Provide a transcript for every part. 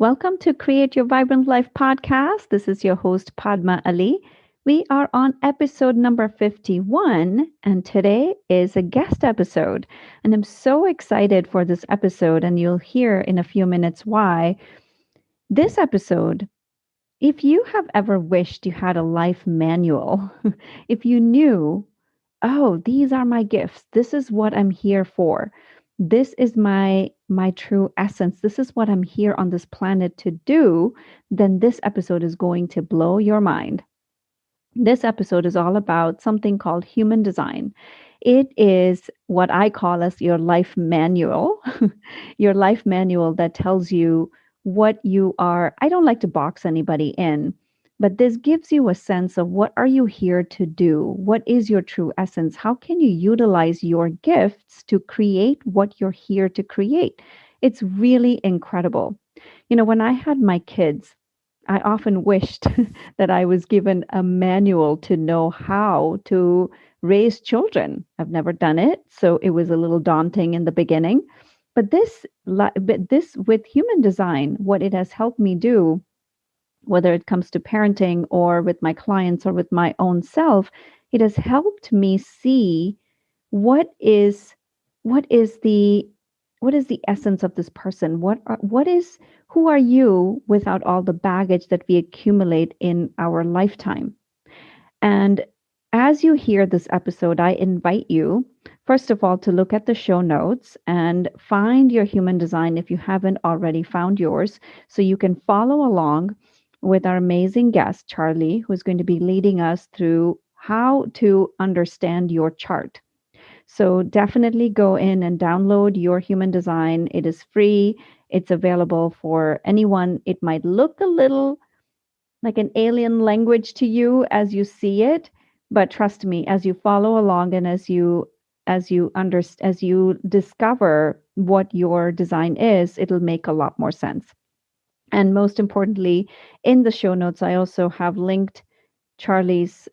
Welcome to Create Your Vibrant Life podcast. This is your host, Padma Ali. We are on episode number 51, and today is a guest episode. And I'm so excited for this episode, and you'll hear in a few minutes why. This episode, if you have ever wished you had a life manual, if you knew, oh, these are my gifts, this is what I'm here for. This is my true essence. This is what I'm here on this planet to do, then this episode is going to blow your mind. This episode is all about something called human design. It is what I call as your life manual, your life manual that tells you what you are. I don't like to box anybody in, but this gives you a sense of what are you here to do? What is your true essence? How can you utilize your gifts to create what you're here to create? It's really incredible. When I had my kids, I often wished that I was given a manual to know how to raise children. I've never done it, so it was a little daunting in the beginning. But this with human design, what it has helped me do, whether it comes to parenting or with my clients or with my own self, it has helped me see what is the essence of this person. Who are you without all the baggage that we accumulate in our lifetime? And as you hear this episode, I invite you, first of all, to look at the show notes and find your human design if you haven't already found yours, so you can follow along with our amazing guest, Charlie, who's going to be leading us through how to understand your chart. So definitely go in and download your human design. It is free. It's available for anyone. It might look a little like an alien language to you as you see it, but trust me, as you follow along and as you discover what your design is, it'll make a lot more sense. And most importantly, in the show notes, I also have linked Charlie's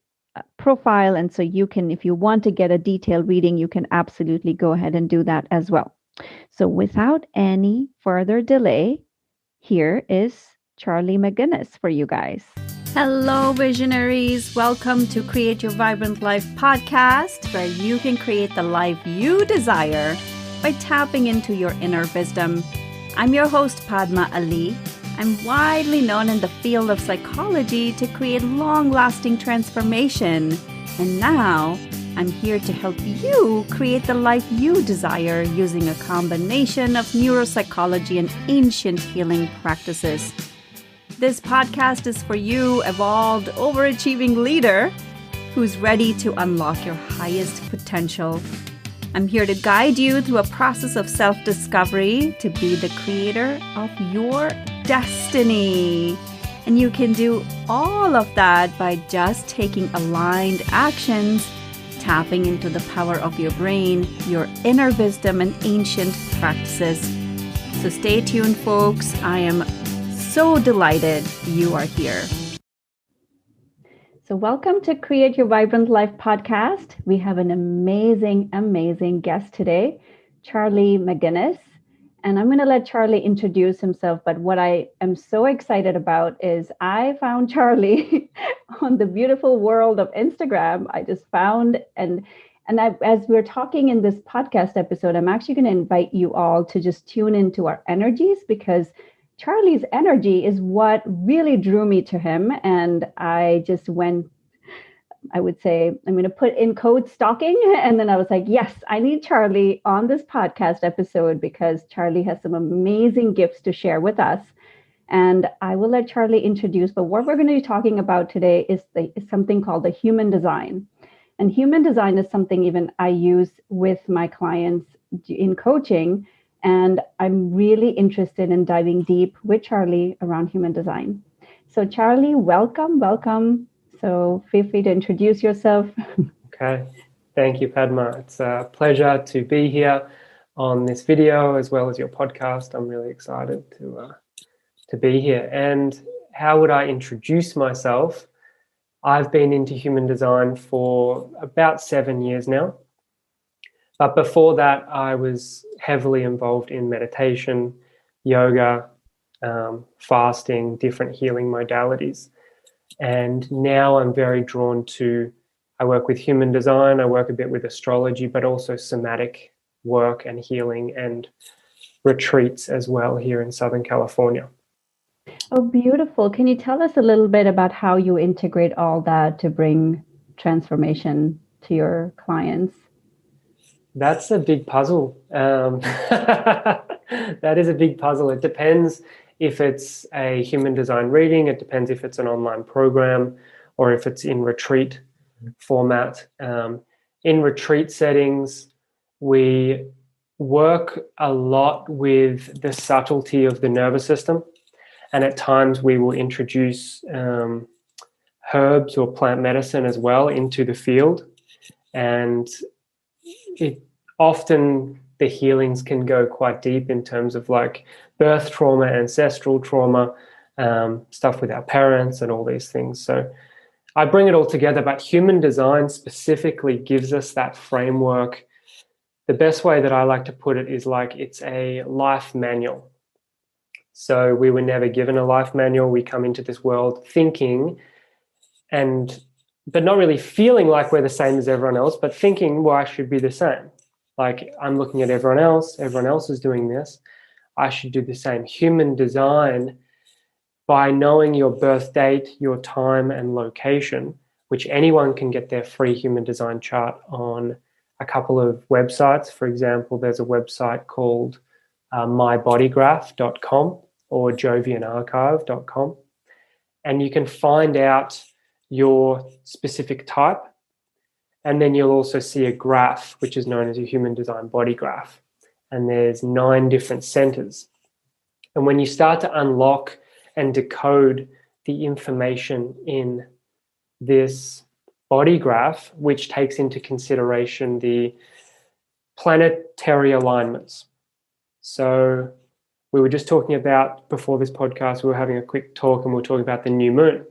profile. And so you can, if you want to get a detailed reading, you can absolutely go ahead and do that as well. So without any further delay, here is Charlie Maginness for you guys. Hello, visionaries. Welcome to Create Your Vibrant Life podcast, where you can create the life you desire by tapping into your inner wisdom. I'm your host, Padma Ali. I'm widely known in the field of psychology to create long-lasting transformation. And now, I'm here to help you create the life you desire using a combination of neuropsychology and ancient healing practices. This podcast is for you, evolved, overachieving leader who's ready to unlock your highest potential. I'm here to guide you through a process of self-discovery to be the creator of your destiny. And you can do all of that by just taking aligned actions, tapping into the power of your brain, your inner wisdom, and ancient practices. So stay tuned, folks. I am so delighted you are here. So welcome to Create Your Vibrant Life podcast. We have an amazing, amazing guest today, Charlie Maginness. And I'm going to let Charlie introduce himself. But what I am so excited about is I found Charlie on the beautiful world of Instagram. I just found, and as we're talking in this podcast episode, I'm actually going to invite you all to just tune into our energies, because Charlie's energy is what really drew me to him. And I just went, I would say, I'm going to put in code stalking. And then I was like, yes, I need Charlie on this podcast episode because Charlie has some amazing gifts to share with us. And I will let Charlie introduce, but what we're going to be talking about today is something called the human design. And human design is something even I use with my clients in coaching. And I'm really interested in diving deep with Charlie around human design. So Charlie, welcome. So feel free to introduce yourself. Okay. Thank you, Padma. It's a pleasure to be here on this video as well as your podcast. I'm really excited to be here. And how would I introduce myself? I've been into human design for about 7 years now. But before that, I was heavily involved in meditation, yoga, fasting, different healing modalities. And now I'm very drawn to, I work with human design, I work a bit with astrology, but also somatic work and healing and retreats as well here in Southern California. Oh, beautiful. Can you tell us a little bit about how you integrate all that to bring transformation to your clients? That's a big puzzle. That is a big puzzle. It depends if it's a human design reading, it depends if it's an online program or if it's in retreat format. In retreat settings, we work a lot with the subtlety of the nervous system. And at times we will introduce herbs or plant medicine as well into the field. And it often the healings can go quite deep in terms of like birth trauma, ancestral trauma, stuff with our parents and all these things. So I bring it all together, but human design specifically gives us that framework. The best way that I like to put it is like it's a life manual. So we were never given a life manual. We come into this world thinking but not really feeling like we're the same as everyone else, but thinking, well, I should be the same. Like I'm looking at everyone else is doing this. I should do the same. Human design, by knowing your birth date, your time and location, which anyone can get their free human design chart on a couple of websites. For example, there's a website called mybodygraph.com or jovianarchive.com. And you can find out your specific type. And then you'll also see a graph, which is known as a human design body graph. And there's 9 different centers. And when you start to unlock and decode the information in this body graph, which takes into consideration the planetary alignments. So we were just talking about, before this podcast, we were having a quick talk and we were talking about the new moon.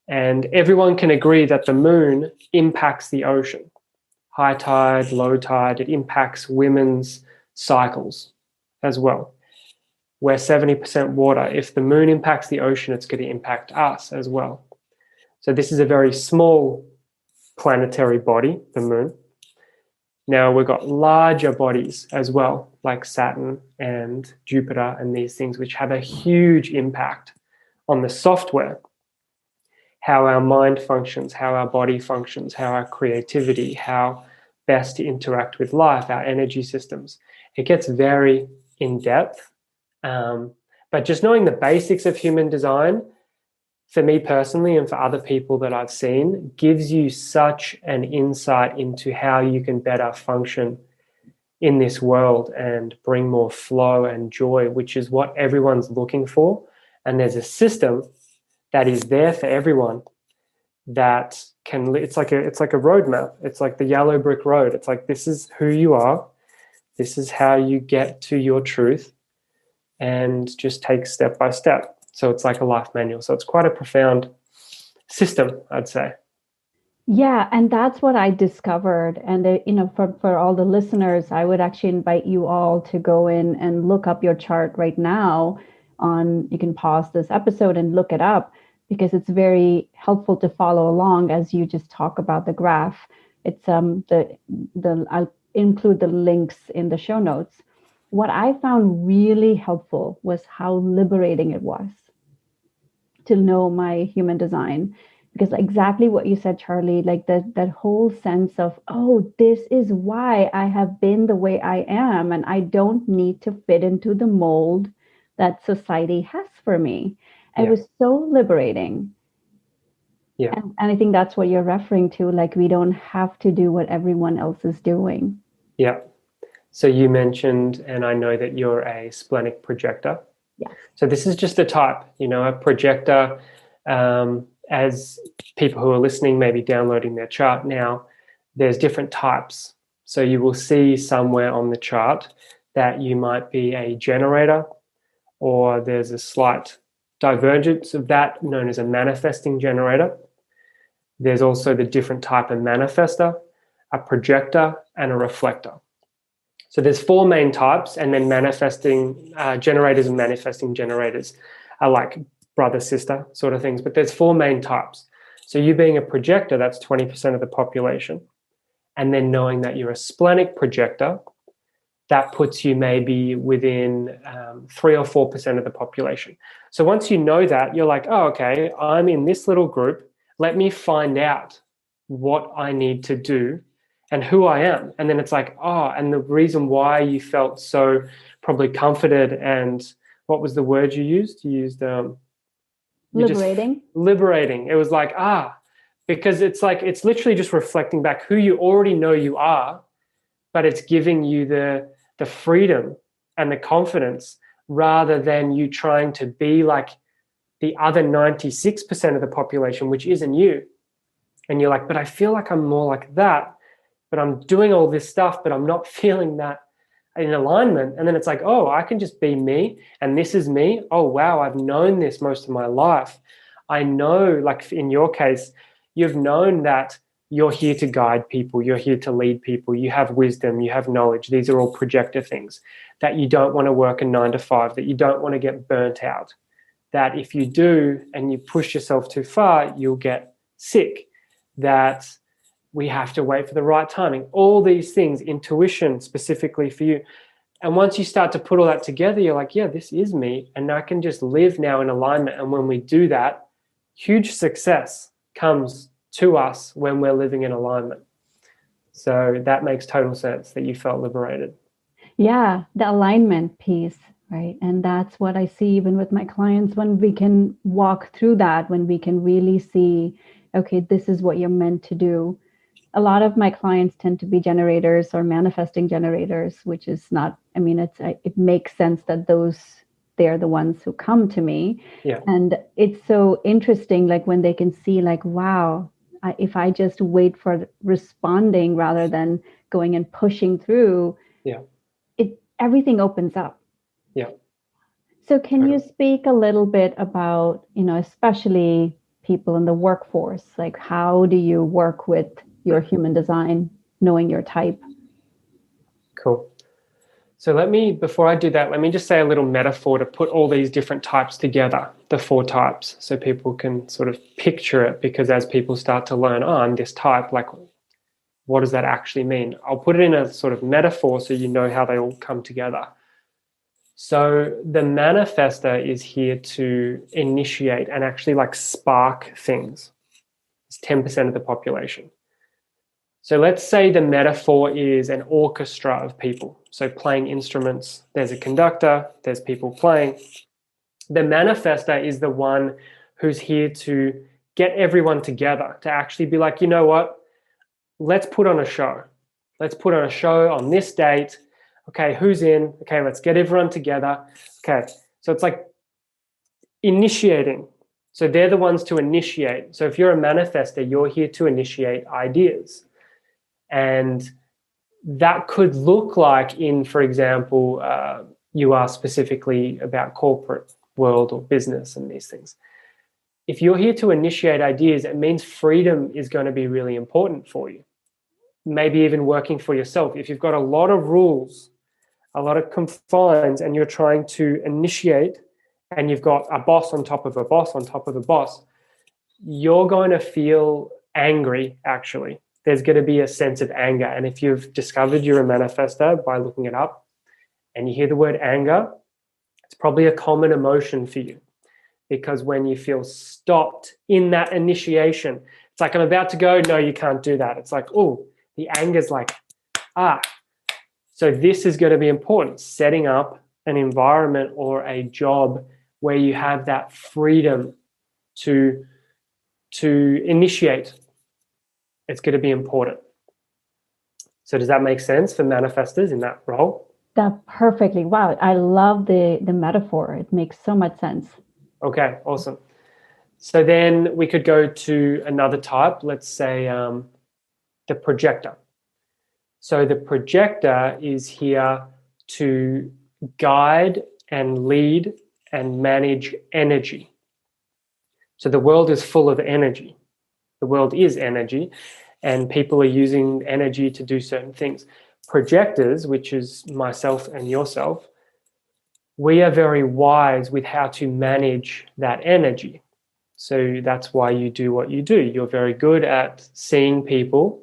And everyone can agree that the moon impacts the ocean. High tide, low tide, it impacts women's cycles as well. We're 70% water. If the moon impacts the ocean, it's going to impact us as well. So this is a very small planetary body, the moon. Now we've got larger bodies as well, like Saturn and Jupiter and these things, which have a huge impact on the software, how our mind functions, how our body functions, how our creativity, how best to interact with life, our energy systems. It gets very in-depth. But just knowing the basics of human design, for me personally and for other people that I've seen, gives you such an insight into how you can better function in this world and bring more flow and joy, which is what everyone's looking for. And there's a system that is there for everyone that can, it's like a roadmap. It's like the yellow brick road. It's like, this is who you are. This is how you get to your truth, and just take step by step. So it's like a life manual. So it's quite a profound system, I'd say. Yeah, and that's what I discovered. And for all the listeners, I would actually invite you all to go in and look up your chart right now. You can pause this episode and look it up, because it's very helpful to follow along as you just talk about the graph. It's I'll include the links in the show notes. What I found really helpful was how liberating it was to know my human design. Because exactly what you said, Charlie, like that whole sense of, oh, this is why I have been the way I am, and I don't need to fit into the mold that society has for me. Yeah. It was so liberating. Yeah. And I think that's what you're referring to, like we don't have to do what everyone else is doing. Yeah. So you mentioned, and I know that you're a splenic projector. Yeah. So this is just a type, a projector. As people who are listening may be downloading their chart now, there's different types. So you will see somewhere on the chart that you might be a generator, or there's a slight divergence of that known as a manifesting generator. There's also the different type of manifester, a projector, and a reflector. So there's four main types, and then manifesting generators and manifesting generators are like brother, sister sort of things. But there's four main types. So you being a projector, that's 20% of the population. And then knowing that you're a splenic projector, that puts you maybe within 3 or 4% of the population. So once you know that, you're like, oh, okay, I'm in this little group. Let me find out what I need to do and who I am. And then it's like, oh, and the reason why you felt so probably comforted, and what was the word you used? You used Liberating. Liberating. It was like, because it's like, it's literally just reflecting back who you already know you are, but it's giving you the freedom and the confidence, rather than you trying to be like the other 96% of the population, which isn't you. And you're like, but I feel like I'm more like that, but I'm doing all this stuff, but I'm not feeling that in alignment. And then it's like, oh, I can just be me, and this is me. Oh, wow, I've known this most of my life. I know, like in your case, you've known that you're here to guide people. You're here to lead people. You have wisdom. You have knowledge. These are all projector things, that you don't want to work a 9 to 5, that you don't want to get burnt out, that if you do and you push yourself too far, you'll get sick, that we have to wait for the right timing. All these things, intuition specifically for you. And once you start to put all that together, you're like, yeah, this is me. And I can just live now in alignment. And when we do that, huge success comes to us when we're living in alignment. So that makes total sense that you felt liberated. Yeah, the alignment piece, right? And that's what I see even with my clients, when we can walk through that, when we can really see, okay, this is what you're meant to do. A lot of my clients tend to be generators or manifesting generators, which is not, I mean, it makes sense that they're the ones who come to me. Yeah. And it's so interesting, like when they can see like, wow, if I just wait for responding rather than going and pushing through, yeah, everything opens up. Yeah. So can you speak a little bit about, especially people in the workforce, like how do you work with your human design, knowing your type? Cool. So before I do that, let me just say a little metaphor to put all these different types together, the four types, so people can sort of picture it, because as people start to learn, oh, I'm this type, like, what does that actually mean? I'll put it in a sort of metaphor so you know how they all come together. So the manifester is here to initiate and actually like spark things. It's 10% of the population. So let's say the metaphor is an orchestra of people. So playing instruments, there's a conductor, there's people playing. The manifester is the one who's here to get everyone together, to actually be like, you know what? Let's put on a show. Let's put on a show on this date. Okay, who's in? Okay, let's get everyone together. Okay, so it's like initiating. So they're the ones to initiate. So if you're a manifester, you're here to initiate ideas. And that could look like for example, you are specifically about corporate world or business and these things. If you're here to initiate ideas, it means freedom is going to be really important for you. Maybe even working for yourself. If you've got a lot of rules, a lot of confines, and you're trying to initiate, and you've got a boss on top of a boss on top of a boss, you're going to feel angry, actually. There's going to be a sense of anger. And if you've discovered you're a manifester by looking it up and you hear the word anger, it's probably a common emotion for you, because when you feel stopped in that initiation, it's like, I'm about to go, no, you can't do that. It's like, oh, the anger's like, So this is going to be important, setting up an environment or a job where you have that freedom to initiate. It's going to be important. So does that make sense for manifestors in that role? That perfectly. Wow. I love the metaphor. It makes so much sense. Okay, awesome. So then we could go to another type, let's say the projector. So the projector is here to guide and lead and manage energy. So the world is full of energy. The world is energy, and people are using energy to do certain things. projectors, which is myself and yourself, we are very wise with how to manage that energy. So that's why you do what you do. You're very good at seeing people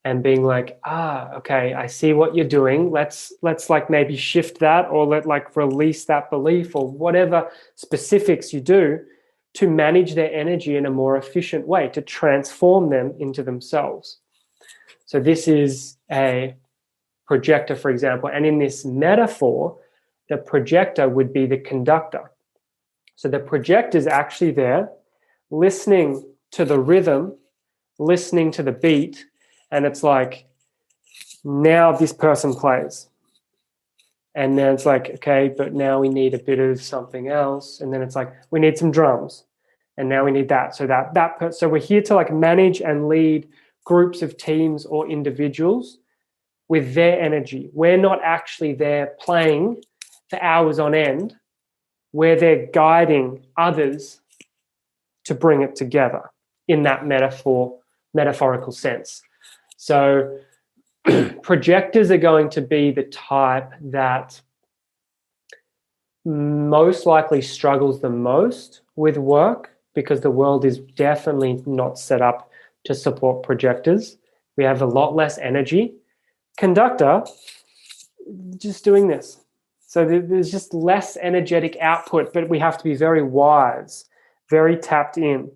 and being like, okay, I see what you're doing. Let's like maybe shift that, or release that belief, or whatever specifics you do to manage their energy in a more efficient way, to transform them into themselves. So this is a projector, for example. And in this metaphor, the projector would be the conductor. So the projector is actually there listening to the rhythm, listening to the beat, and it's like, now this person plays. And then it's like, okay, but now we need a bit of something else. And then it's like, we need some drums. And now we need that. So so we're here to like manage and lead groups of teams or individuals with their energy. We're not actually there playing for hours on end. We're there guiding others to bring it together in that metaphorical sense. So projectors are going to be the type that most likely struggles the most with work, because the world is definitely not set up to support projectors. We have a lot less energy. Conductor, just doing this. So there's just less energetic output, but we have to be very wise, very tapped in,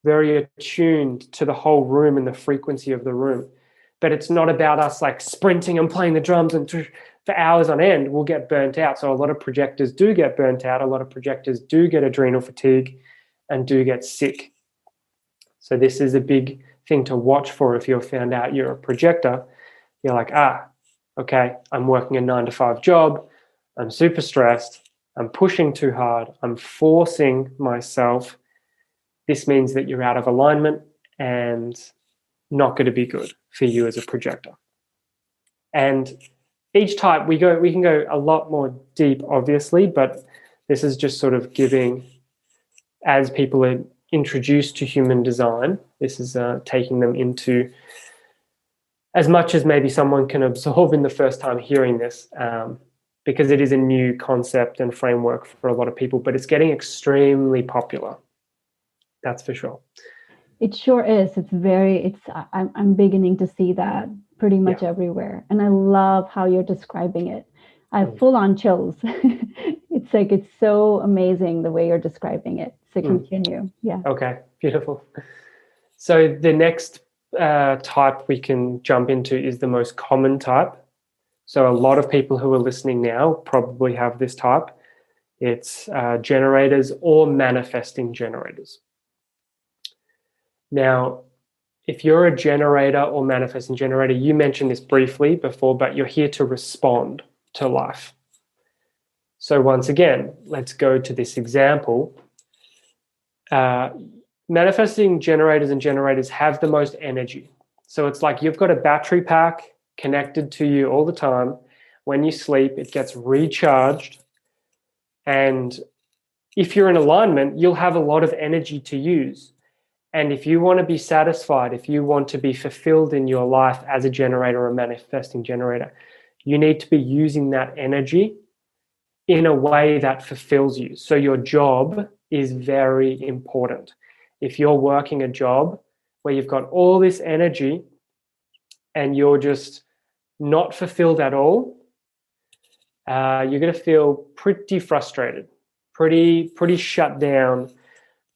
very attuned to the whole room and the frequency of the room. But it's not about us like sprinting and playing the drums and for hours on end. We'll get burnt out. So a lot of projectors do get burnt out. A lot of projectors do get adrenal fatigue and do get sick. So this is a big thing to watch for. If you're found out you're a projector, you're like, okay, I'm working a 9-to-5 job. I'm super stressed. I'm pushing too hard. I'm forcing myself. This means that you're out of alignment and not going to be good for you as a projector. And each type, we can go a lot more deep, obviously, but this is just sort of giving, as people are introduced to human design, this is taking them into as much as maybe someone can absorb in the first time hearing this, because it is a new concept and framework for a lot of people, but it's getting extremely popular. That's for sure. It sure is. I'm beginning to see that pretty much everywhere. And I love how you're describing it. I have full on chills. It's so amazing the way you're describing it. So continue. Yeah. Okay, beautiful. So the next type we can jump into is the most common type. So a lot of people who are listening now probably have this type. It's generators or manifesting generators. Now, if you're a generator or manifesting generator, you mentioned this briefly before, but you're here to respond to life. So once again, let's go to this example. Manifesting generators and generators have the most energy. So it's like you've got a battery pack connected to you all the time. When you sleep, it gets recharged. And if you're in alignment, you'll have a lot of energy to use. And if you want to be satisfied, if you want to be fulfilled in your life as a generator or a manifesting generator, you need to be using that energy in a way that fulfills you. So your job is very important. If you're working a job where you've got all this energy and you're just not fulfilled at all, you're going to feel pretty frustrated, pretty shut down,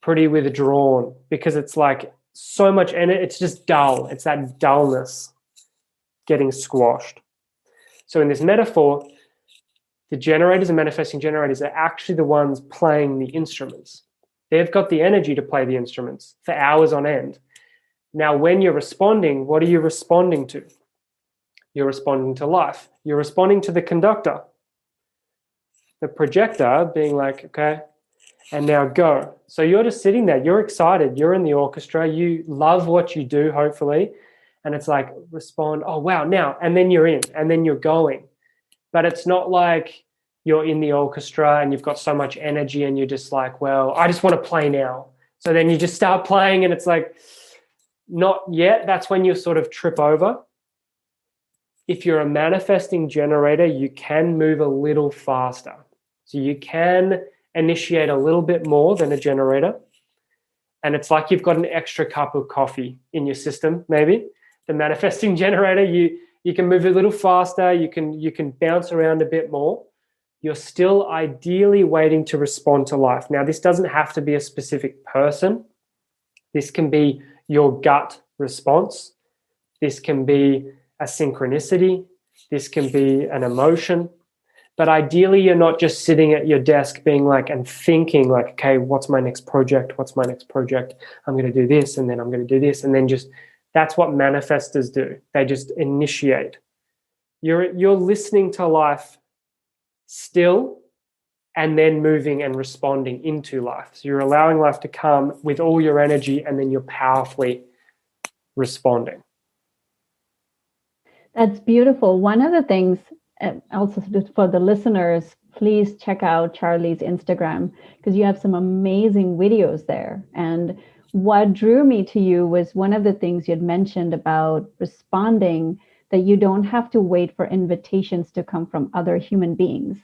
pretty withdrawn, because it's like so much energy. It's just dull. It's that dullness getting squashed. So in this metaphor, the generators and manifesting generators are actually the ones playing the instruments. They've got the energy to play the instruments for hours on end. Now, when you're responding, what are you responding to? You're responding to life. You're responding to the conductor. The projector being like, okay, and now go. So you're just sitting there. You're excited. You're in the orchestra. You love what you do, hopefully. And it's like, respond, oh, wow, now. And then you're in, and then you're going. But it's not like you're in the orchestra and you've got so much energy and you're just like, well, I just want to play now. So then you just start playing and it's like, not yet. That's when you sort of trip over. if you're a manifesting generator, you can move a little faster. So you can initiate a little bit more than a generator. And it's like you've got an extra cup of coffee in your system, maybe. The manifesting generator, you can move a little faster, you can bounce around a bit more. You're still ideally waiting to respond to life. Now, this doesn't have to be a specific person. This can be your gut response. This can be a synchronicity. This can be an emotion. But ideally, you're not just sitting at your desk being like, and thinking like, okay, what's my next project? What's my next project? I'm going to do this, and then I'm going to do this. And then just, that's what manifestors do. They just initiate. You're listening to life still, and then moving and responding into life. So you're allowing life to come with all your energy, and then you're powerfully responding. That's beautiful. One of the things, also for the listeners, please check out Charlie's Instagram, because you have some amazing videos there. And what drew me to you was one of the things you'd mentioned about responding, that you don't have to wait for invitations to come from other human beings,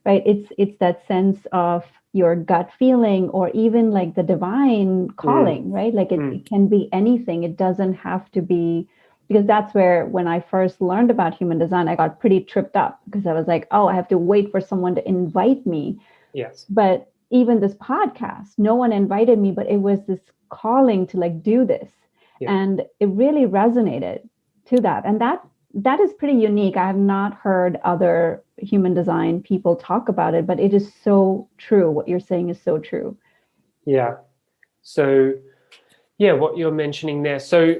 right? It's that sense of your gut feeling, or even like the divine calling, right? Like it can be anything. It doesn't have to be, because that's where, when I first learned about human design, I got pretty tripped up, because I was like, oh, I have to wait for someone to invite me. Yes. But even this podcast, no one invited me, but it was this calling to like do this. Yeah. And it really resonated to that. And that is pretty unique. I have not heard other human design people talk about it, but it is so true. What you're saying is so true. Yeah. So, yeah, what you're mentioning there. So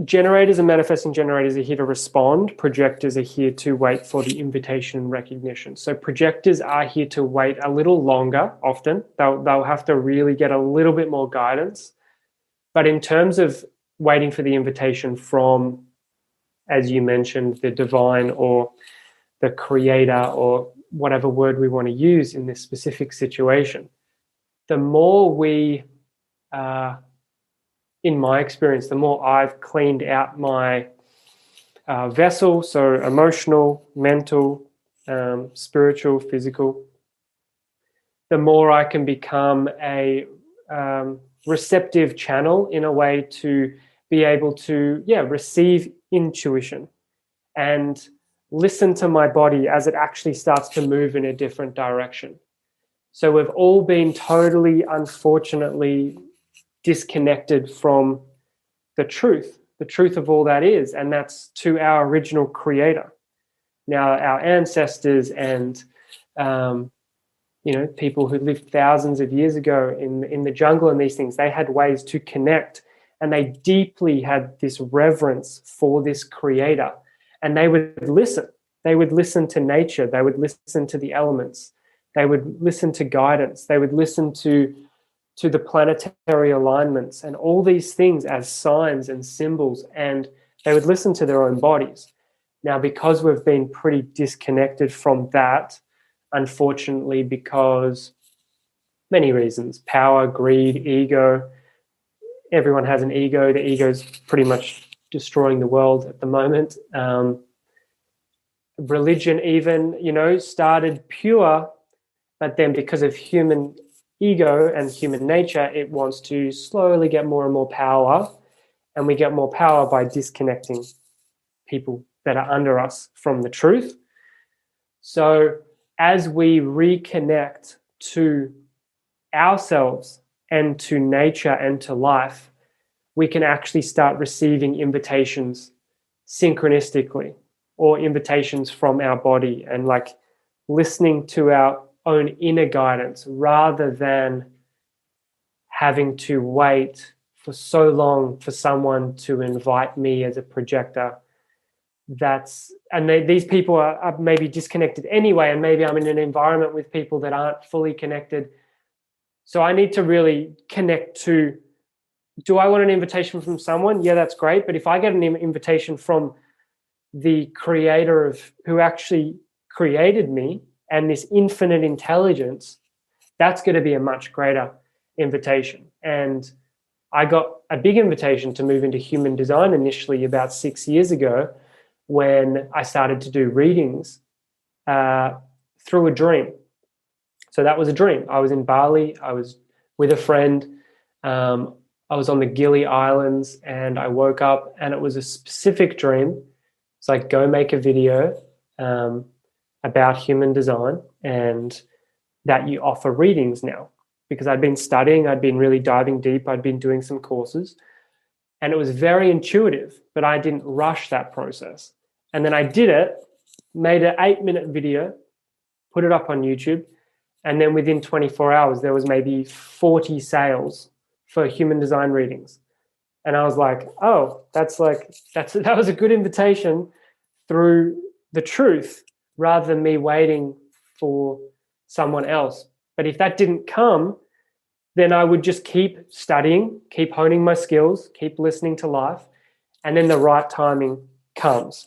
generators and manifesting generators are here to respond. Projectors are here to wait for the invitation and recognition. So projectors are here to wait a little longer often. They'll have to really get a little bit more guidance. But in terms of waiting for the invitation from, as you mentioned, the divine or the creator, or whatever word we want to use in this specific situation, the more we in my experience, the more I've cleaned out my vessel, so emotional, mental, spiritual, physical, the more I can become a receptive channel in a way to be able to, receive intuition and listen to my body as it actually starts to move in a different direction. So we've all been totally, unfortunately, disconnected from the truth of all that is, and that's to our original creator. Now, our ancestors and people who lived thousands of years ago in the jungle and these things, they had ways to connect, and they deeply had this reverence for this creator, and they would listen. They would listen to nature. They would listen to the elements. They would listen to guidance. They would listen to the planetary alignments and all these things as signs and symbols, and they would listen to their own bodies. Now, because we've been pretty disconnected from that, unfortunately, because many reasons, power, greed, ego, everyone has an ego. The ego is pretty much destroying the world at the moment. Religion even, started pure, but then because of human ego and human nature, it wants to slowly get more and more power, and we get more power by disconnecting people that are under us from the truth. So as we reconnect to ourselves and to nature and to life, we can actually start receiving invitations synchronistically, or invitations from our body, and like listening to our own inner guidance, rather than having to wait for so long for someone to invite me as a projector. These people are maybe disconnected anyway, and maybe I'm in an environment with people that aren't fully connected. So I need to really connect to, do I want an invitation from someone? Yeah, that's great. But if I get an invitation from the creator of who actually created me, and this infinite intelligence, that's going to be a much greater invitation. And I got a big invitation to move into human design initially about 6 years ago, when I started to do readings through a dream. So that was a dream. I was in Bali. I was with a friend. I was on the Gili Islands, and I woke up, and it was a specific dream. It's like, go make a video about human design, and that you offer readings now. Because I'd been studying, I'd been really diving deep, I'd been doing some courses, and it was very intuitive, but I didn't rush that process. And then I did it, made an 8-minute video, put it up on YouTube, and then within 24 hours, there was maybe 40 sales for human design readings. And I was like, oh, that was a good invitation through the truth, rather than me waiting for someone else. But if that didn't come, then I would just keep studying, keep honing my skills, keep listening to life, and then the right timing comes.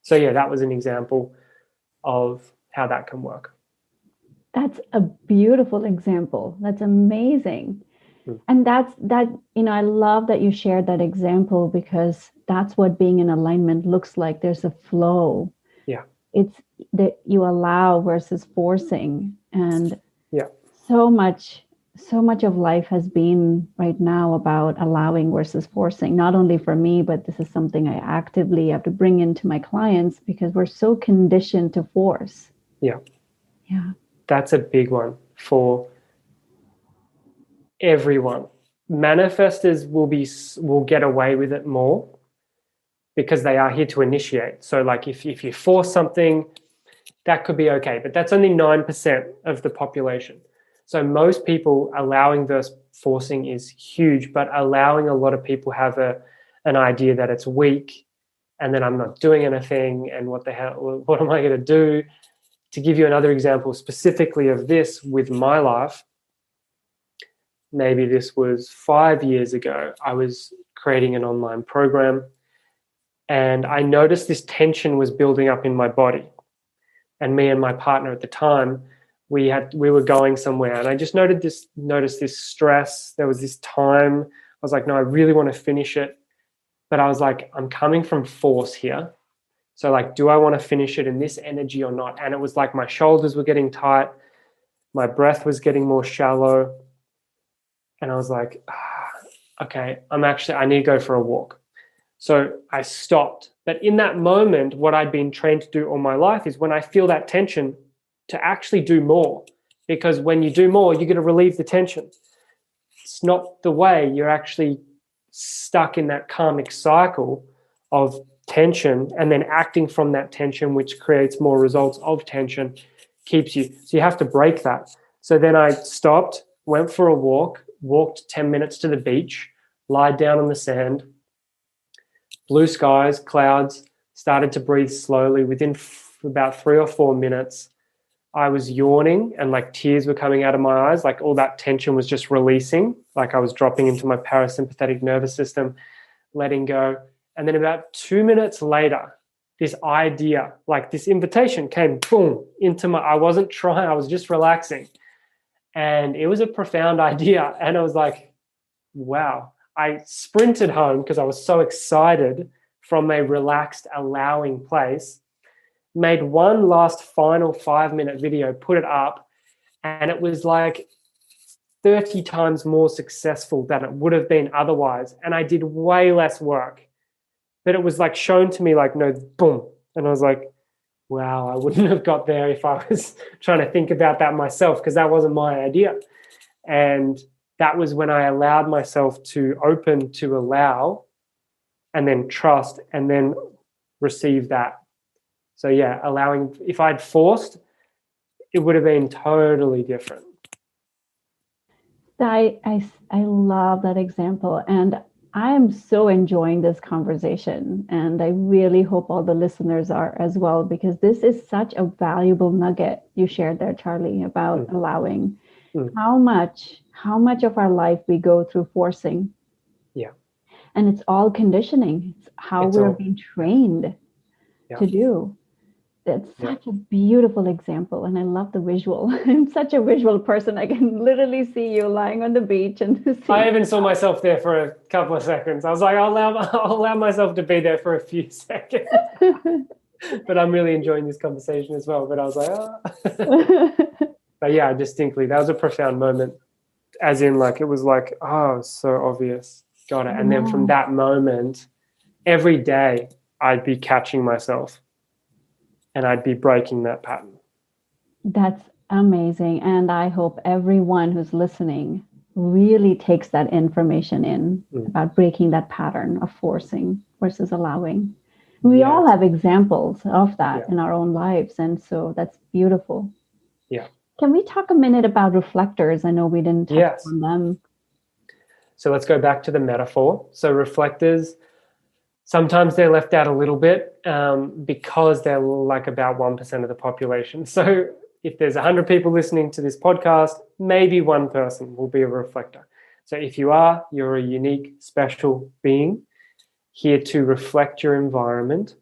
So yeah, that was an example of how that can work. That's a beautiful example. That's amazing. And I love that you shared that example, because that's what being in alignment looks like. There's a flow. Yeah. It's that you allow versus forcing. And yeah, so much of life has been right now about allowing versus forcing, not only for me, but this is something I actively have to bring into my clients, because we're so conditioned to force. Yeah. Yeah. That's a big one for everyone. Manifestors will get away with it more because they are here to initiate. So like if you force something, that could be okay, but that's only 9% of the population. So most people, allowing versus forcing is huge, but allowing, a lot of people have an idea that it's weak, and then I'm not doing anything, and what the hell, what am I going to do? To give you another example specifically of this with my life, maybe this was 5 years ago, I was creating an online program, and I noticed this tension was building up in my body. And me and my partner at the time, we were going somewhere, and I just noticed this stress. There was this time, I was like, no, I really want to finish it. But I was like, I'm coming from force here. So like, do I want to finish it in this energy or not? And it was like my shoulders were getting tight. My breath was getting more shallow. And I was like, okay, I need to go for a walk. So I stopped. But in that moment, what I'd been trained to do all my life is when I feel that tension, to actually do more. Because when you do more, you're going to relieve the tension. It's not the way. You're actually stuck in that karmic cycle of tension, and then acting from that tension, which creates more results of tension, keeps you. So you have to break that. So then I stopped, went for a walk, walked 10 minutes to the beach, lied down on the sand, blue skies, clouds, started to breathe slowly. Within about 3 or 4 minutes, I was yawning, and like tears were coming out of my eyes. Like all that tension was just releasing. Like I was dropping into my parasympathetic nervous system, letting go. And then about 2 minutes later, this idea, like this invitation came, boom, I wasn't trying, I was just relaxing. And it was a profound idea. And I was like, wow. I sprinted home because I was so excited from a relaxed, allowing place, made one last final 5-minute video, put it up, and it was like 30 times more successful than it would have been otherwise. And I did way less work. But it was like shown to me like, no, boom. And I was like, wow, I wouldn't have got there if I was trying to think about that myself, because that wasn't my idea. And that was when I allowed myself to open to allow, and then trust, and then receive that. So yeah, allowing, if I'd forced, it would have been totally different. I love that example. And I'm so enjoying this conversation, and I really hope all the listeners are as well, because this is such a valuable nugget you shared there, Charlie, about allowing. How much of our life we go through forcing. Yeah. And it's all conditioning. It's how we're being trained to do. It's such a beautiful example, and I love the visual. I'm such a visual person. I can literally see you lying on the beach and I see. even saw myself there for a couple of seconds. I was like, I'll allow myself to be there for a few seconds. But I'm really enjoying this conversation as well. But I was like, But yeah, distinctly, that was a profound moment. As in, like, it was like, oh, so obvious. Got it. And then from that moment, every day I'd be catching myself and I'd be breaking that pattern. That's amazing. And I hope everyone who's listening really takes that information in about breaking that pattern of forcing versus allowing. We all have examples of that in our own lives. And so that's beautiful. Yeah. Can we talk a minute about reflectors? I know we didn't touch on them. So let's go back to the metaphor. So reflectors, sometimes they're left out a little bit because they're like about 1% of the population. So if there's 100 people listening to this podcast, maybe one person will be a reflector. So if you are, you're a unique, special being here to reflect your environment.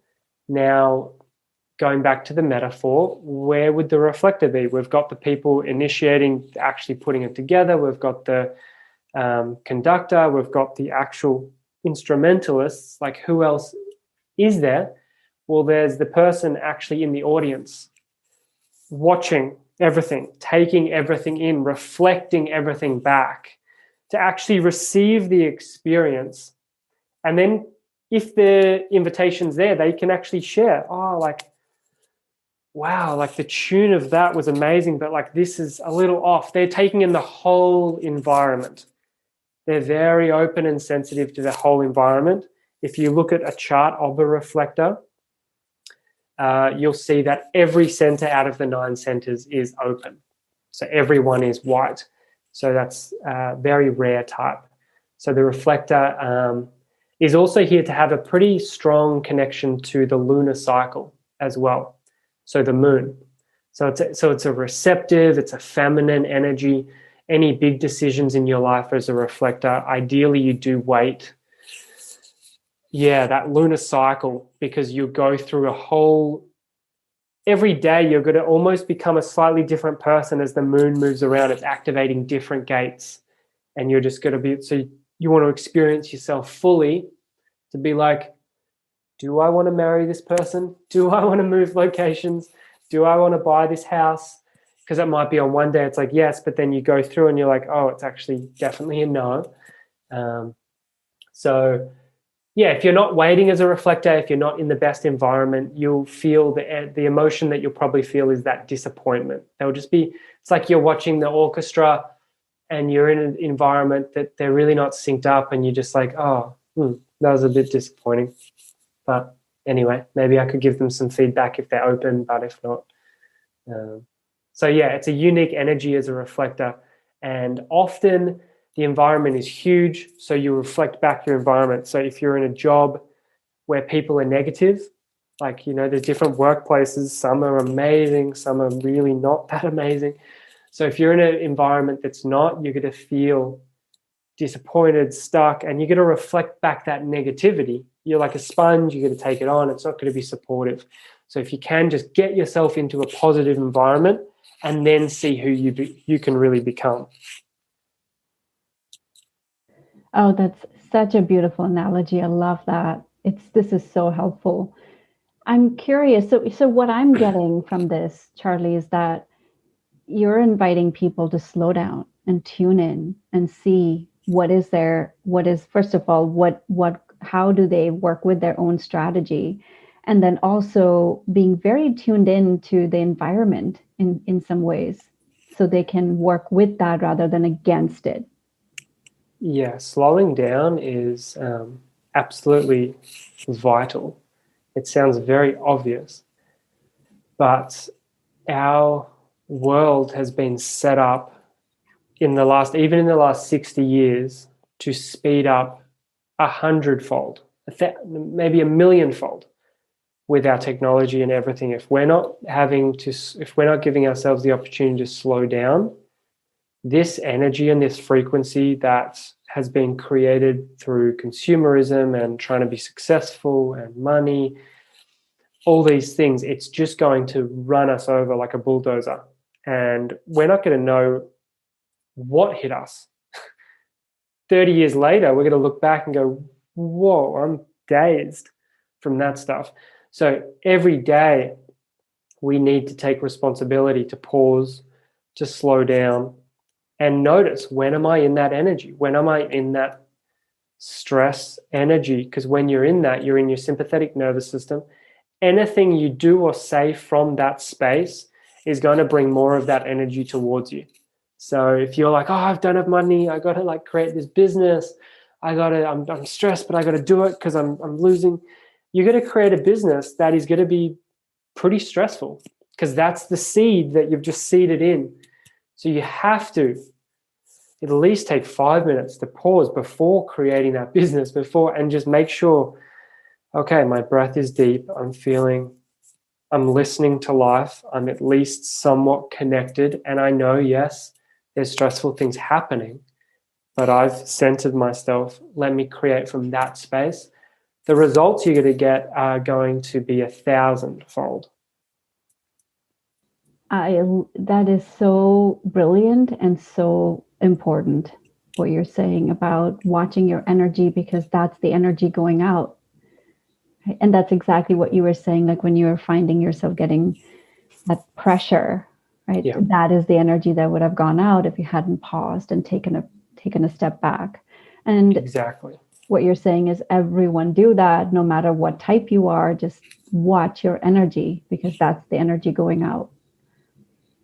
Now, going back to the metaphor, where would the reflector be? We've got the people initiating, actually putting it together. We've got the conductor. We've got the actual instrumentalists. Like, who else is there? Well, there's the person actually in the audience, watching everything, taking everything in, reflecting everything back to actually receive the experience. And then if the invitation's there, they can actually share. Oh, like, wow, like the tune of that was amazing, but like this is a little off. They're taking in the whole environment. They're very open and sensitive to the whole environment. If you look at a chart of a reflector, you'll see that every center out of the 9 centers is open. So everyone is white. So that's a very rare type. So the reflector is also here to have a pretty strong connection to the lunar cycle as well. So the moon. So it's a receptive, it's a feminine energy. Any big decisions in your life as a reflector, ideally you do wait. Yeah, that lunar cycle, because you go through a whole, every day you're going to almost become a slightly different person as the moon moves around. It's activating different gates. And you're just going to be, so you want to experience yourself fully to be like, do I want to marry this person? Do I want to move locations? Do I want to buy this house? Because it might be on one day it's like yes, but then you go through and you're like, oh, it's actually definitely a no. So yeah, if you're not waiting as a reflector, if you're not in the best environment, you'll feel the emotion that you'll probably feel is that disappointment. They'll just be, it's like you're watching the orchestra and you're in an environment that they're really not synced up and you're just like, oh, that was a bit disappointing. But anyway, maybe I could give them some feedback if they're open, but if not. So yeah, it's a unique energy as a reflector. And often the environment is huge, so you reflect back your environment. So if you're in a job where people are negative, like, you know, there's different workplaces, some are amazing, some are really not that amazing. So if you're in an environment that's not, you're going to feel disappointed, stuck, and you're going to reflect back that negativity. You're like a sponge, you're going to take it on. It's not going to be supportive. So if you can just get yourself into a positive environment and then see who you can really become. Oh, that's such a beautiful analogy. I love that. This is so helpful. I'm curious. So what I'm getting from this, Charlie, is that you're inviting people to slow down and tune in and see what is first of all, how do they work with their own strategy? And then also being very tuned in to the environment in some ways so they can work with that rather than against it. Yeah, slowing down is absolutely vital. It sounds very obvious, but our world has been set up even in the last 60 years to speed up 100-fold, maybe 1,000,000-fold with our technology and everything. If we're not giving ourselves the opportunity to slow down, this energy and this frequency that has been created through consumerism and trying to be successful and money, all these things, it's just going to run us over like a bulldozer. And we're not going to know what hit us. 30 years later, we're going to look back and go, whoa, I'm dazed from that stuff. So every day we need to take responsibility to pause, to slow down and notice, when am I in that energy? When am I in that stress energy? Because when you're in that, you're in your sympathetic nervous system. Anything you do or say from that space is going to bring more of that energy towards you. So if you're like, oh, I don't have money, I got to like create this business, I'm stressed, but I got to do it because I'm losing. You're going to create a business that is going to be pretty stressful, because that's the seed that you've just seeded in. So you have to at least take 5 minutes to pause before creating that business, and just make sure, okay, my breath is deep, I'm listening to life, I'm at least somewhat connected, and I know, yes, there's stressful things happening, but I've centered myself. Let me create from that space. The results you're going to get are going to be 1,000-fold. That is so brilliant and so important, what you're saying about watching your energy, because that's the energy going out. And that's exactly what you were saying, like when you were finding yourself getting that pressure, right? Yeah. That is the energy that would have gone out if you hadn't paused and taken a step back. And exactly what you're saying is everyone do that, no matter what type you are. Just watch your energy, because that's the energy going out.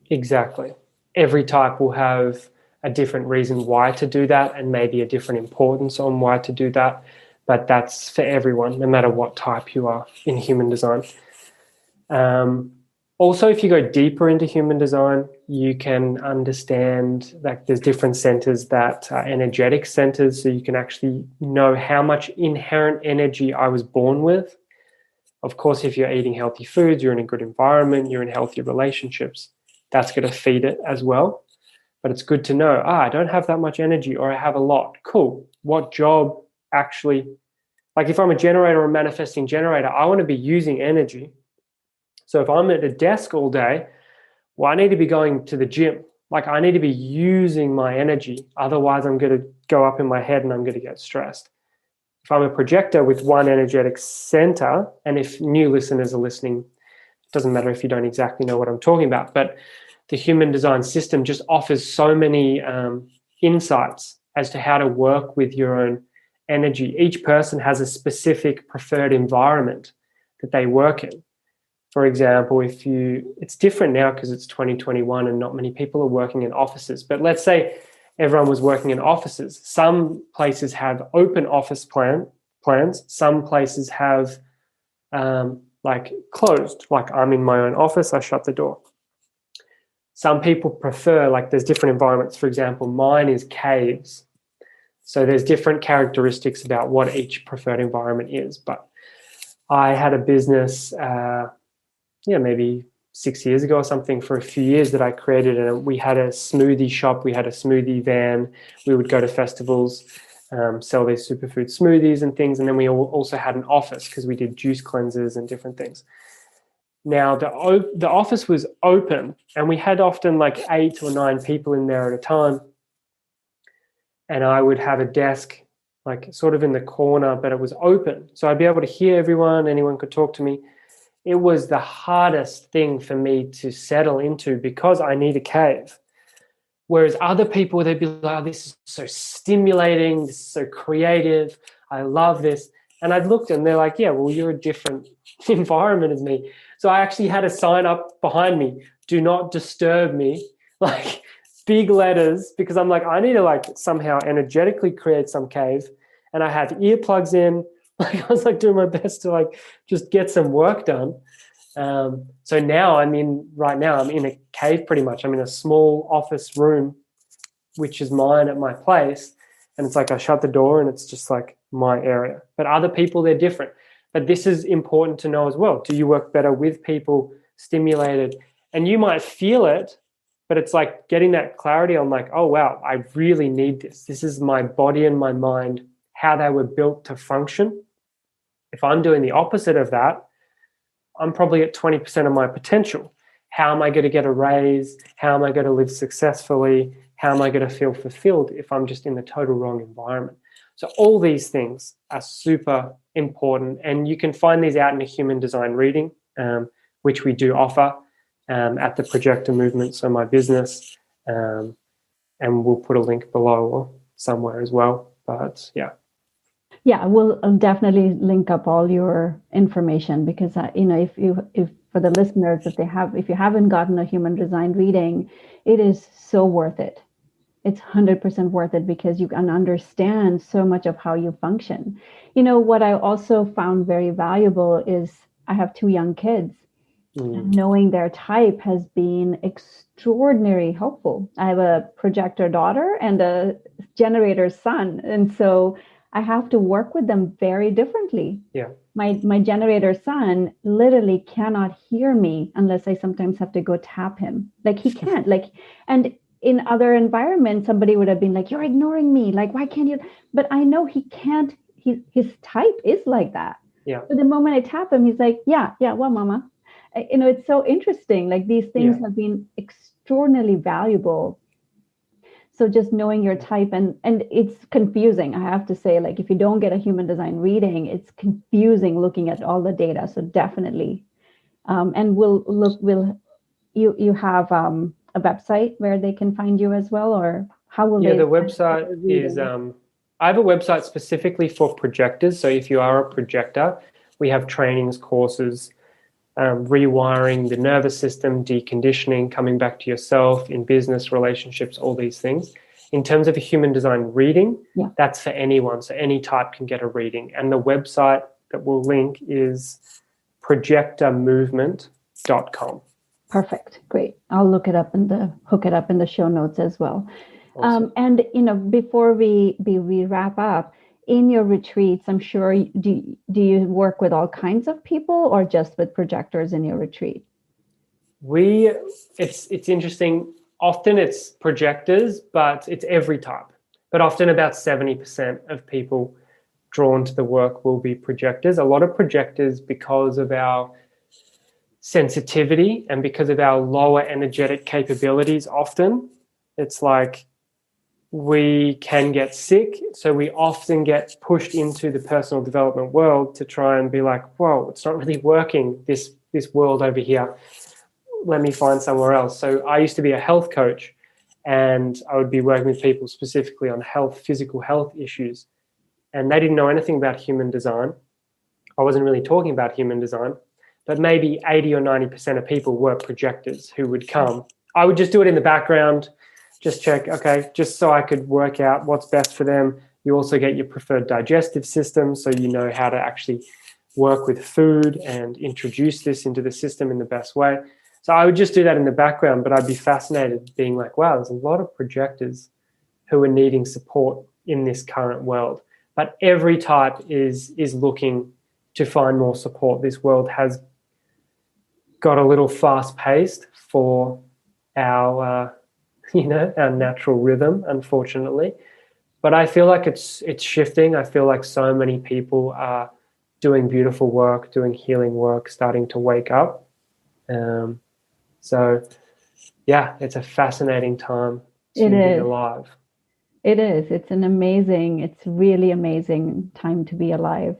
Exactly. Every type will have a different reason why to do that, and maybe a different importance on why to do that. But that's for everyone, no matter what type you are in human design. Also, if you go deeper into human design, you can understand like there's different centers that are energetic centers, so you can actually know how much inherent energy I was born with. Of course, if you're eating healthy foods, you're in a good environment, you're in healthy relationships, that's going to feed it as well. But it's good to know, I don't have that much energy, or I have a lot. Cool. What job actually, like if I'm a generator or a manifesting generator, I want to be using energy. So if I'm at a desk all day, well, I need to be going to the gym. Like I need to be using my energy. Otherwise, I'm going to go up in my head and I'm going to get stressed. If I'm a projector with one energetic center, and if new listeners are listening, it doesn't matter if you don't exactly know what I'm talking about, but the human design system just offers so many insights as to how to work with your own energy. Each person has a specific preferred environment that they work in. For example, it's different now because it's 2021 and not many people are working in offices. But let's say everyone was working in offices. Some places have open office plans. Some places have like closed. Like I'm in my own office, I shut the door. Some people prefer, like there's different environments. For example, mine is caves. So there's different characteristics about what each preferred environment is. But I had a business maybe 6 years ago or something, for a few years, that I created. And we had a smoothie shop. We had a smoothie van. We would go to festivals, sell these superfood smoothies and things. And then we also had an office because we did juice cleanses and different things. Now, the office was open, and we had often like 8 or 9 people in there at a time. And I would have a desk like sort of in the corner, but it was open. So I'd be able to hear everyone. Anyone could talk to me. It was the hardest thing for me to settle into because I need a cave. Whereas other people, they'd be like, oh, this is so stimulating. This is so creative. I love this. And I'd looked and they're like, yeah, well, you're a different environment as me. So I actually had a sign up behind me, do not disturb me, like big letters, because I'm like, I need to like somehow energetically create some cave. And I had earplugs in. Like I was like doing my best to like just get some work done. So now I'm in a cave pretty much. I'm in a small office room, which is mine at my place. And it's like I shut the door and it's just like my area. But other people, they're different. But this is important to know as well. Do you work better with people stimulated? And you might feel it, but it's like getting that clarity on like, oh, wow, I really need this. This is my body and my mind, how they were built to function. If I'm doing the opposite of that, I'm probably at 20% of my potential. How am I going to get a raise? How am I going to live successfully? How am I going to feel fulfilled if I'm just in the total wrong environment? So all these things are super important, and you can find these out in a human design reading, which we do offer at the Projector Movement, so my business, and we'll put a link below or somewhere as well. But yeah. Yeah, we'll definitely link up all your information because if for the listeners, if you haven't gotten a human design reading, it is so worth it. It's 100% worth it because you can understand so much of how you function. What I also found very valuable is I have 2 young kids. And knowing their type has been extraordinarily helpful. I have a projector daughter and a generator son. And so I have to work with them very differently. Yeah. My generator son literally cannot hear me unless I sometimes have to go tap him. Like he can't. And in other environments, somebody would have been like, "You're ignoring me. Like, why can't you?" But I know he can't. His type is like that. Yeah. So the moment I tap him, he's like, "Yeah, well, mama." It's so interesting. Like these things have been extraordinarily valuable. So just knowing your type, and it's confusing, I have to say, like if you don't get a human design reading, it's confusing looking at all the data. So definitely. And you have a website where they can find you as well, or how will they? The website is, I have a website specifically for projectors. So if you are a projector, we have trainings, courses, rewiring the nervous system, deconditioning, coming back to yourself in business, relationships, all these things. In terms of a human design reading, that's for anyone. So any type can get a reading. And the website that we'll link is projectormovement.com. Perfect. Great. I'll hook it up in the show notes as well. Awesome. And before we wrap up, in your retreats, I'm sure, do you work with all kinds of people or just with projectors in your retreat? It's interesting. Often it's projectors, but it's every type. But often about 70% of people drawn to the work will be projectors. A lot of projectors, because of our sensitivity and because of our lower energetic capabilities, often it's like we can get sick. So we often get pushed into the personal development world to try and be like, whoa, it's not really working, this world over here. Let me find somewhere else. So I used to be a health coach, and I would be working with people specifically on physical health issues. And they didn't know anything about human design. I wasn't really talking about human design, but maybe 80 or 90% of people were projectors who would come. I would just do it in the background, just check, okay, just so I could work out what's best for them. You also get your preferred digestive system, so you know how to actually work with food and introduce this into the system in the best way. So I would just do that in the background, but I'd be fascinated being like, wow, there's a lot of projectors who are needing support in this current world. But every type is looking to find more support. This world has got a little fast-paced for our our natural rhythm, unfortunately. But I feel like it's shifting. I feel like so many people are doing beautiful work, doing healing work, starting to wake up. So, it's a fascinating time to be alive. It is. It's really amazing time to be alive.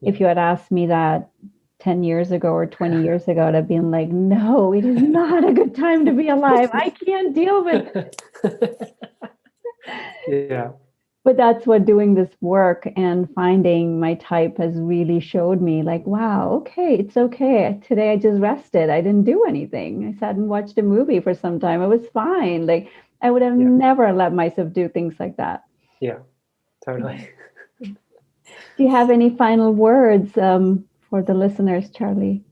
Yeah. If you had asked me that 10 years ago or 20 years ago, I'd have been like, no, it is not a good time to be alive. I can't deal with it. Yeah. But that's what doing this work and finding my type has really showed me, like, wow, okay, it's okay. Today I just rested. I didn't do anything. I sat and watched a movie for some time. It was fine. Like I would have never let myself do things like that. Yeah, totally. Do you have any final words for the listeners, Charlie?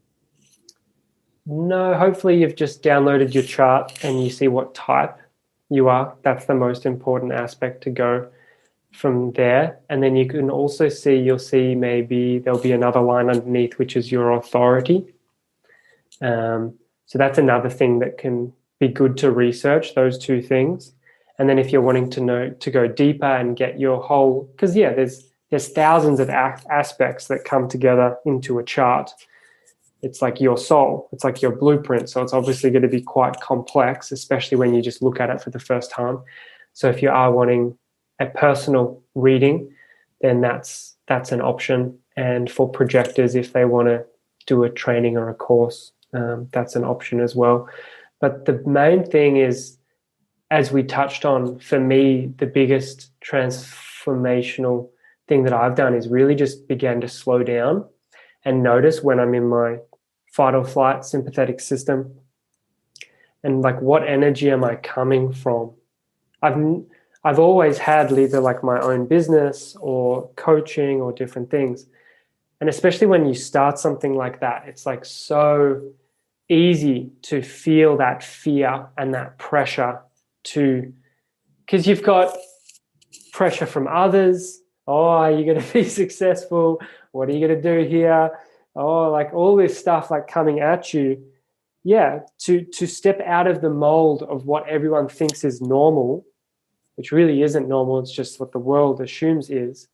No, hopefully you've just downloaded your chart and you see what type you are. That's the most important aspect to go from there. And then you can also you'll see maybe there'll be another line underneath, which is your authority. So that's another thing that can be good to research, those two things. And then if you're wanting to go deeper and get your whole, because there's thousands of aspects that come together into a chart. it's like your soul. It's like your blueprint. So it's obviously going to be quite complex, especially when you just look at it for the first time. So if you are wanting a personal reading, then that's an option. And for projectors, if they want to do a training or a course, that's an option as well. But the main thing is, as we touched on, for me, the biggest transformational thing that I've done is really just began to slow down and notice when I'm in my fight or flight sympathetic system, and like, what energy am I coming from? I've always had either like my own business or coaching or different things. And especially when you start something like that, it's like so easy to feel that fear and that pressure because you've got pressure from others. Oh, are you going to be successful? What are you going to do here? Oh, like all this stuff like coming at you. Yeah, to step out of the mold of what everyone thinks is normal, which really isn't normal, it's just what the world assumes is.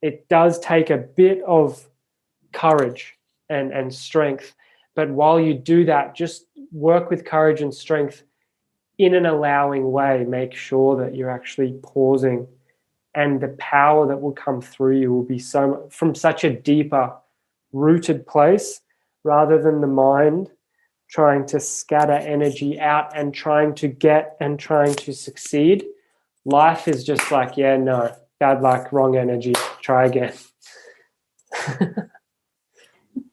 It does take a bit of courage and strength. But while you do that, just work with courage and strength in an allowing way. Make sure that you're actually pausing, and the power that will come through you will be from such a deeper rooted place, rather than the mind trying to scatter energy out and trying to succeed. Life is just like, yeah, no, bad luck, wrong energy, try again.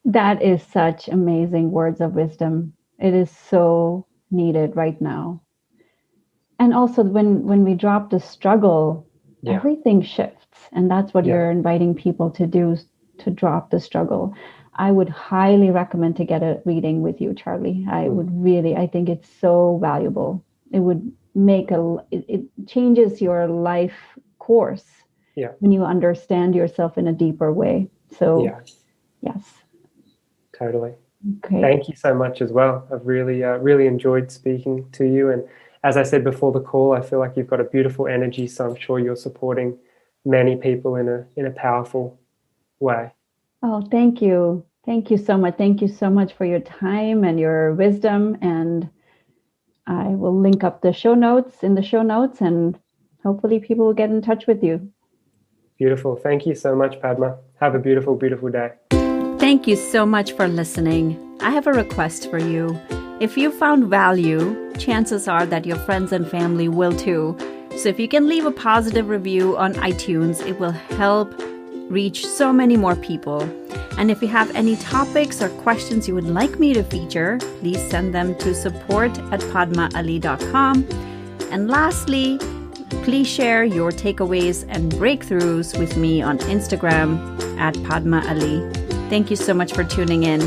That is such amazing words of wisdom. It is so needed right now. And also when we drop the struggle, everything shifts. And that's what you're inviting people to do, to drop the struggle. I would highly recommend to get a reading with you, Charlie. I think it's so valuable. It would it changes your life course when you understand yourself in a deeper way. So yes. Totally. Okay. Thank you so much as well. I've really enjoyed speaking to you. And as I said before the call, I feel like you've got a beautiful energy. So I'm sure you're supporting many people in a powerful way. Oh, thank you. Thank you so much. Thank you so much for your time and your wisdom. And I will link up the show notes and hopefully people will get in touch with you. Beautiful. Thank you so much, Padma. Have a beautiful, beautiful day. Thank you so much for listening. I have a request for you. If you found value, chances are that your friends and family will too. So if you can leave a positive review on iTunes, it will help reach so many more people. And if you have any topics or questions you would like me to feature, please send them to support@padmaali.com. And lastly, please share your takeaways and breakthroughs with me on Instagram @Padma Ali. Thank you so much for tuning in.